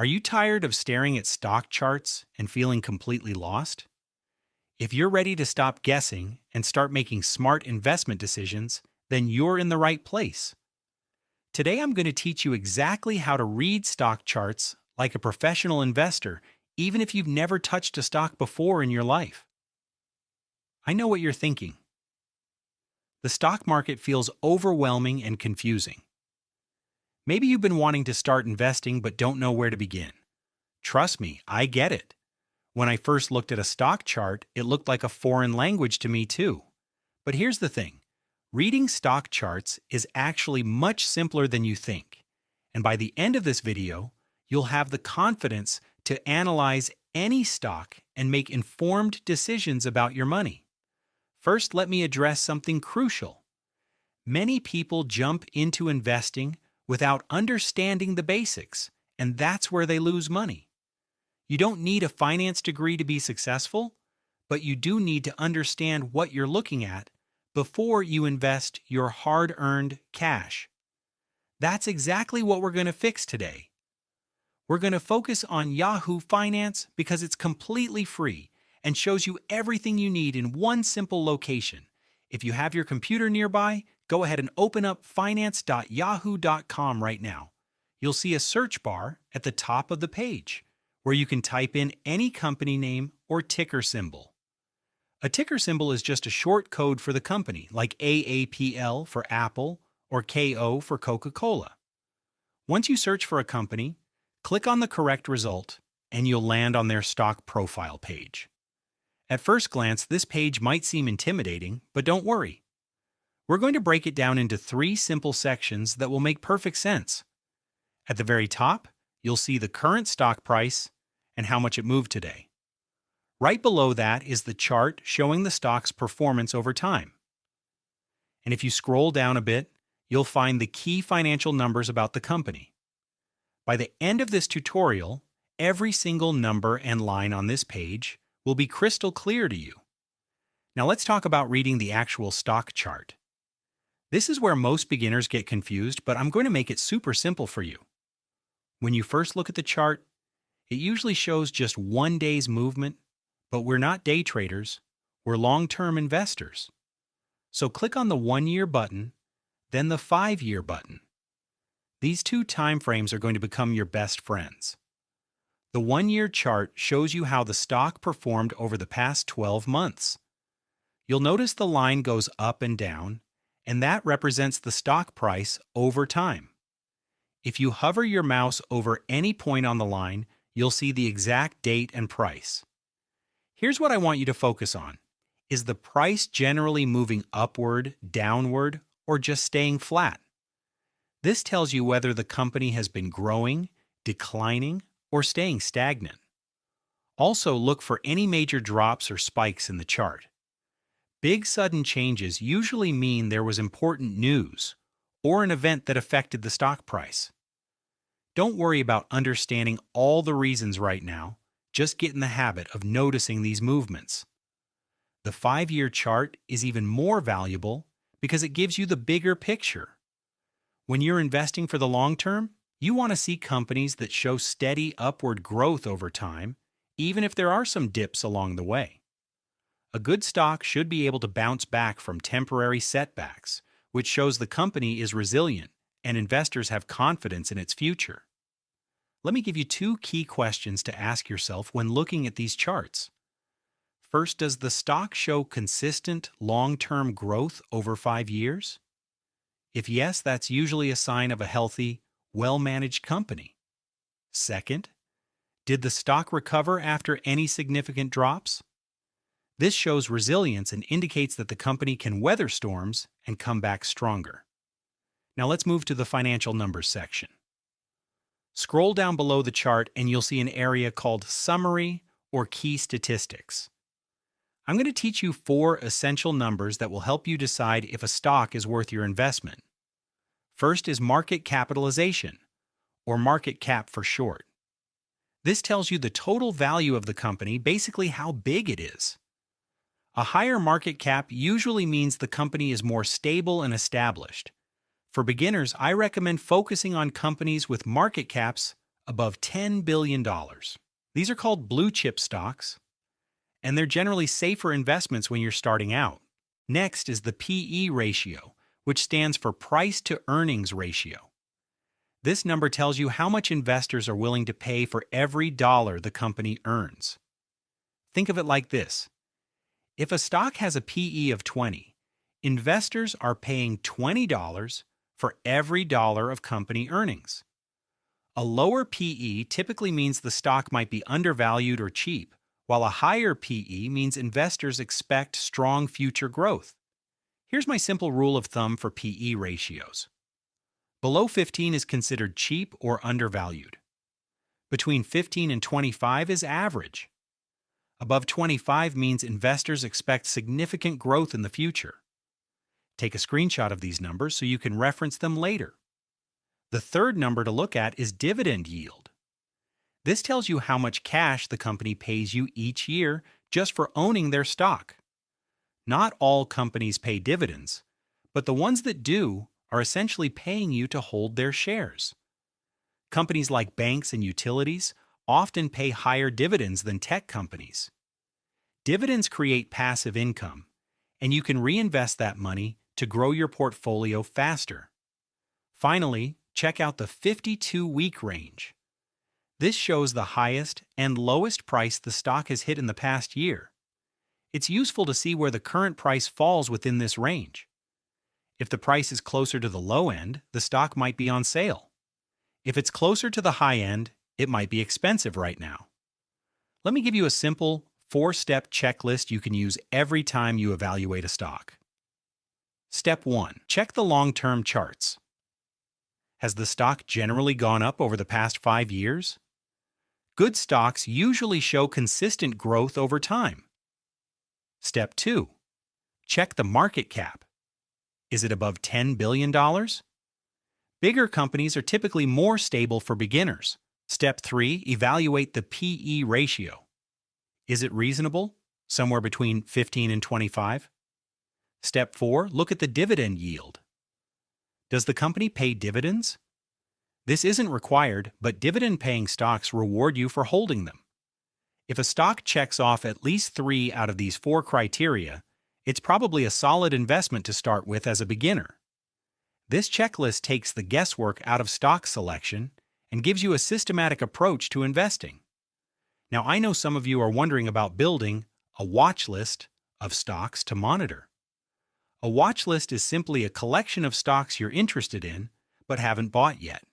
Are you tired of staring at stock charts and feeling completely lost? If you're ready to stop guessing and start making smart investment decisions, then you're in the right place. Today I'm going to teach you exactly how to read stock charts like a professional investor, even if you've never touched a stock before in your life. I know what you're thinking. The stock market feels overwhelming and confusing. Maybe you've been wanting to start investing but don't know where to begin. Trust me, I get it. When I first looked at a stock chart, it looked like a foreign language to me too. But here's the thing. Reading stock charts is actually much simpler than you think. And by the end of this video, you'll have the confidence to analyze any stock and make informed decisions about your money. First, let me address something crucial. Many people jump into investing without understanding the basics, and that's where they lose money. You don't need a finance degree to be successful, but you do need to understand what you're looking at before you invest your hard-earned cash. That's exactly what we're going to fix today. We're going to focus on Yahoo Finance because it's completely free and shows you everything you need in one simple location. If you have your computer nearby, go ahead and open up finance.yahoo.com right now. You'll see a search bar at the top of the page where you can type in any company name or ticker symbol. A ticker symbol is just a short code for the company, like AAPL for Apple or KO for Coca-Cola. Once you search for a company, click on the correct result and you'll land on their stock profile page. At first glance, this page might seem intimidating, but don't worry. We're going to break it down into 3 simple sections that will make perfect sense. At the very top, you'll see the current stock price and how much it moved today. Right below that is the chart showing the stock's performance over time. And if you scroll down a bit, you'll find the key financial numbers about the company. By the end of this tutorial, every single number and line on this page will be crystal clear to you. Now let's talk about reading the actual stock chart. This is where most beginners get confused, but I'm going to make it super simple for you. When you first look at the chart, it usually shows just one day's movement, but we're not day traders, we're long-term investors. So click on the 1-year button, then the 5-year button. These 2 time frames are going to become your best friends. The 1-year chart shows you how the stock performed over the past 12 months. You'll notice the line goes up and down, and that represents the stock price over time. If you hover your mouse over any point on the line, you'll see the exact date and price. Here's what I want you to focus on. Is the price generally moving upward, downward, or just staying flat? This tells you whether the company has been growing, declining, or staying stagnant. Also, look for any major drops or spikes in the chart. Big sudden changes usually mean there was important news or an event that affected the stock price. Don't worry about understanding all the reasons right now, just get in the habit of noticing these movements. The 5-year chart is even more valuable because it gives you the bigger picture. When you're investing for the long term, you want to see companies that show steady upward growth over time, even if there are some dips along the way. A good stock should be able to bounce back from temporary setbacks, which shows the company is resilient and investors have confidence in its future. Let me give you 2 key questions to ask yourself when looking at these charts. First, does the stock show consistent long-term growth over 5 years? If yes, that's usually a sign of a healthy, well-managed company. Second, did the stock recover after any significant drops? This shows resilience and indicates that the company can weather storms and come back stronger. Now let's move to the financial numbers section. Scroll down below the chart and you'll see an area called Summary or Key Statistics. I'm going to teach you 4 essential numbers that will help you decide if a stock is worth your investment. First is market capitalization, or market cap for short. This tells you the total value of the company, basically how big it is. A higher market cap usually means the company is more stable and established. For beginners, I recommend focusing on companies with market caps above $10 billion. These are called blue chip stocks, and they're generally safer investments when you're starting out. Next is the PE ratio, which stands for price to earnings ratio. This number tells you how much investors are willing to pay for every dollar the company earns. Think of it like this. If a stock has a PE of 20, investors are paying $20 for every dollar of company earnings. A lower PE typically means the stock might be undervalued or cheap, while a higher PE means investors expect strong future growth. Here's my simple rule of thumb for PE ratios. Below 15 is considered cheap or undervalued. Between 15 and 25 is average. Above 25 means investors expect significant growth in the future. Take a screenshot of these numbers so you can reference them later. The third number to look at is dividend yield. This tells you how much cash the company pays you each year just for owning their stock. Not all companies pay dividends, but the ones that do are essentially paying you to hold their shares. Companies like banks and utilities often pay higher dividends than tech companies. Dividends create passive income, and you can reinvest that money to grow your portfolio faster. Finally, check out the 52-week range. This shows the highest and lowest price the stock has hit in the past year. It's useful to see where the current price falls within this range. If the price is closer to the low end, the stock might be on sale. If it's closer to the high end, it might be expensive right now. Let me give you a simple 4-step checklist you can use every time you evaluate a stock. Step 1. Check the long-term charts. Has the stock generally gone up over the past 5 years? Good stocks usually show consistent growth over time. Step 2. Check the market cap. Is it above $10 billion? Bigger companies are typically more stable for beginners. Step 3. Evaluate the PE ratio. Is it reasonable? Somewhere between 15 and 25? Step 4. Look at the dividend yield. Does the company pay dividends? This isn't required, but dividend-paying stocks reward you for holding them. If a stock checks off at least 3 out of these 4 criteria, it's probably a solid investment to start with as a beginner. This checklist takes the guesswork out of stock selection and gives you a systematic approach to investing. Now, I know some of you are wondering about building a watch list of stocks to monitor. A watch list is simply a collection of stocks you're interested in but haven't bought yet.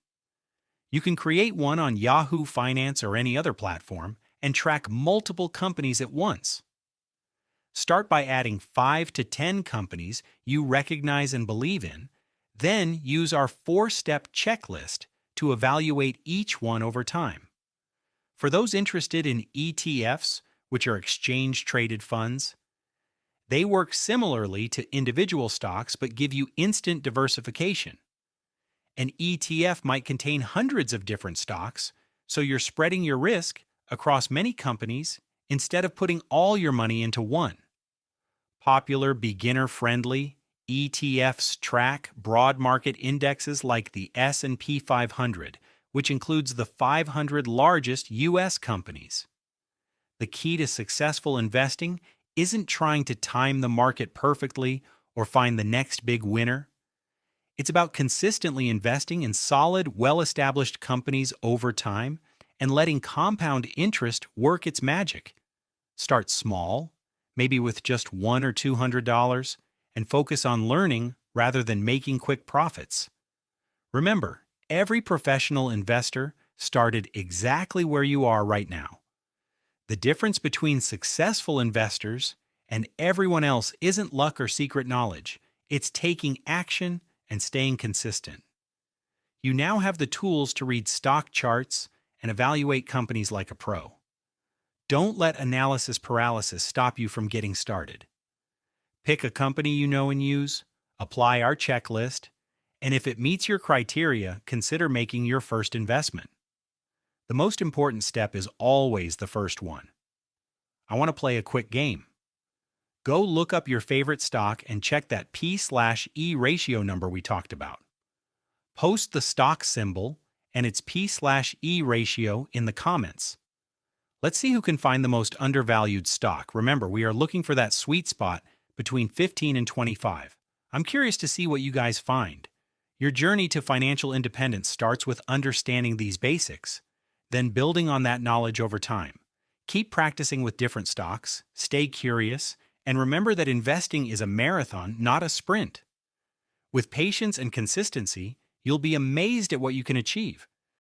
You can create one on Yahoo Finance or any other platform and track multiple companies at once. Start by adding 5 to 10 companies you recognize and believe in, then use our 4-step checklist to evaluate each one over time. For those interested in ETFs, which are exchange-traded funds, they work similarly to individual stocks but give you instant diversification. An ETF might contain hundreds of different stocks, so you're spreading your risk across many companies instead of putting all your money into one. Popular beginner-friendly ETFs track broad market indexes like the S&P 500, which includes the 500 largest U.S. companies. The key to successful investing isn't trying to time the market perfectly or find the next big winner. It's about consistently investing in solid, well-established companies over time and letting compound interest work its magic. Start small, maybe with just $100 or $200, and focus on learning rather than making quick profits. Remember, every professional investor started exactly where you are right now. The difference between successful investors and everyone else isn't luck or secret knowledge. It's taking action and staying consistent. You now have the tools to read stock charts and evaluate companies like a pro. Don't let analysis paralysis stop you from getting started. Pick a company you know and use, apply our checklist, and if it meets your criteria, consider making your first investment. The most important step is always the first one. I want to play a quick game. Go look up your favorite stock and check that P/E ratio number we talked about. Post the stock symbol and its P/E ratio in the comments. Let's see who can find the most undervalued stock. Remember, we are looking for that sweet spot between 15 and 25. I'm curious to see what you guys find. Your journey to financial independence starts with understanding these basics, then building on that knowledge over time. Keep practicing with different stocks, stay curious, and remember that investing is a marathon, not a sprint. With patience and consistency, you'll be amazed at what you can achieve.